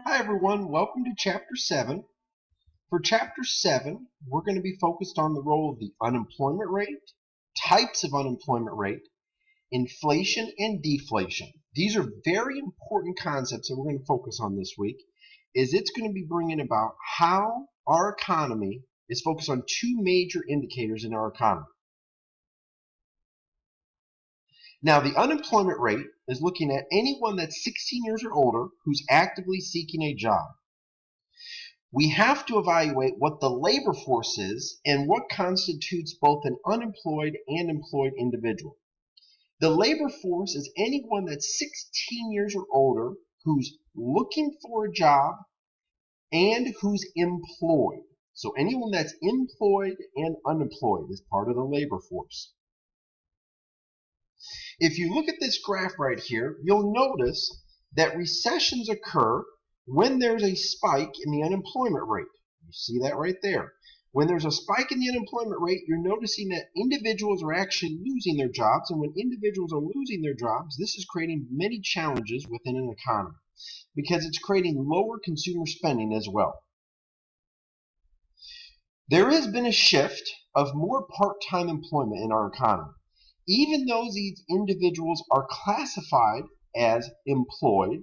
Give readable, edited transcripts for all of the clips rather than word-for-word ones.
Hi everyone, welcome to Chapter 7. For Chapter 7, we're going to be focused on the role of the unemployment rate, types of unemployment rate, inflation, and deflation. These are very important concepts that we're going to focus on this week, as it's going to be bringing about how our economy is focused on two major indicators in our economy. Now, the unemployment rate is looking at anyone that's 16 years or older who's actively seeking a job. We have to evaluate what the labor force is and what constitutes both an unemployed and employed individual. The labor force is anyone that's 16 years or older who's looking for a job and who's employed. So anyone that's employed and unemployed is part of the labor force. If you look at this graph right here, you'll notice that recessions occur when there's a spike in the unemployment rate. You see that right there. When there's a spike in the unemployment rate, you're noticing that individuals are actually losing their jobs, and when individuals are losing their jobs, this is creating many challenges within an economy because it's creating lower consumer spending as well. There has been a shift of more part-time employment in our economy. Even though these individuals are classified as employed,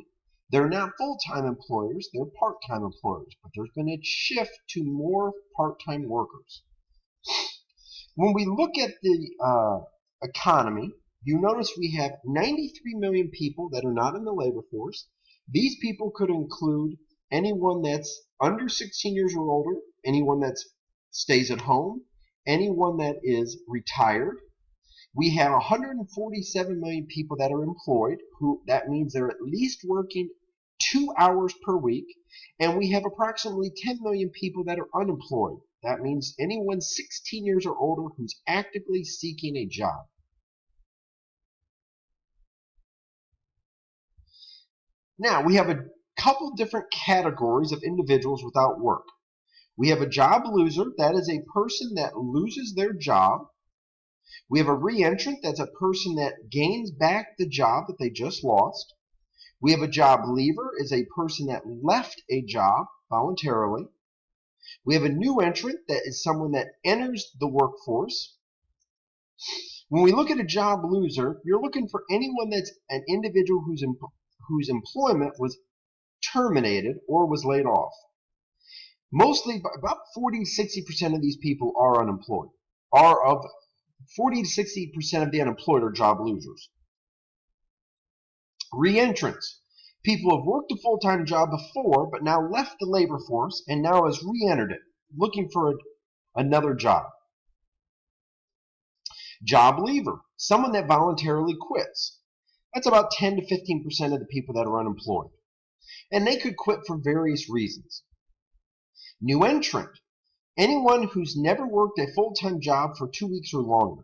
they're not full-time employers, they're part-time employers, but there's been a shift to more part-time workers. When we look at the economy, you notice we have 93 million people that are not in the labor force. These people could include anyone that's under 16 years or older, anyone that stays at home, anyone that is retired. We have 147 million people that are employed, that means they're at least working 2 hours per week, and we have approximately 10 million people that are unemployed. That means anyone 16 years or older who's actively seeking a job. Now, we have a couple different categories of individuals without work. We have a job loser, that is a person that loses their job. We have a reentrant, that's a person that gains back the job that they just lost. We have a job leaver, is a person that left a job voluntarily. We have a new entrant, that is someone that enters the workforce. When we look at a job loser, you're looking for anyone that's an individual whose employment was terminated or was laid off. Mostly, about 40 to 60% of these people are unemployed. 40 to 60% of the unemployed are job losers. Reentrants. People have worked a full-time job before, but now left the labor force and now has re-entered it, looking for another job. Job leaver. Someone that voluntarily quits. That's about 10 to 15% of the people that are unemployed. And they could quit for various reasons. New entrant. Anyone who's never worked a full-time job for 2 weeks or longer.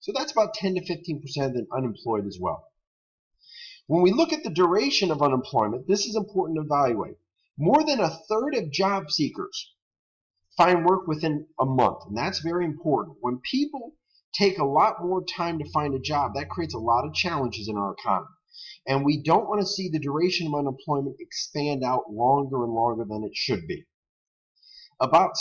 So that's about 10 to 15% of the unemployed as well. When we look at the duration of unemployment, this is important to evaluate. More than a third of job seekers find work within a month, and that's very important. When people take a lot more time to find a job, that creates a lot of challenges in our economy. And we don't want to see the duration of unemployment expand out longer and longer than it should be. About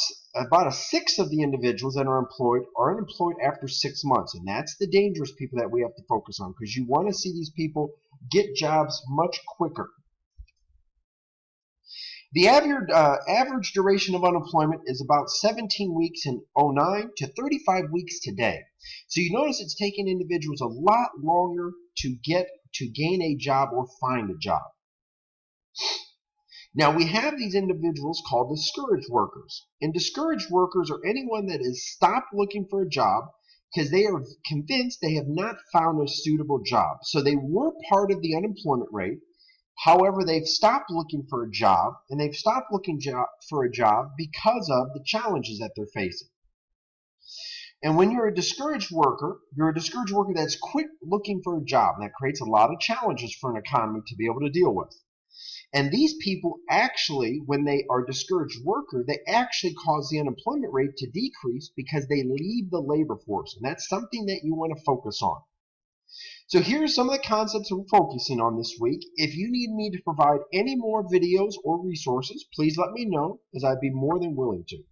a sixth of the individuals that are unemployed after 6 months, and that's the dangerous people that we have to focus on, because you want to see these people get jobs much quicker. The average duration of unemployment is about 17 weeks in 2009 to 35 weeks today. So you notice it's taking individuals a lot longer to gain a job or find a job. Now, we have these individuals called discouraged workers. And discouraged workers are anyone that has stopped looking for a job because they are convinced they have not found a suitable job. So they were part of the unemployment rate. However, they've stopped looking for a job, and they've stopped looking for a job because of the challenges that they're facing. And when you're a discouraged worker that's quit looking for a job, and that creates a lot of challenges for an economy to be able to deal with. And these people actually, when they are discouraged worker, they actually cause the unemployment rate to decrease because they leave the labor force. And that's something that you want to focus on. So here are some of the concepts we're focusing on this week. If you need me to provide any more videos or resources, please let me know, as I'd be more than willing to.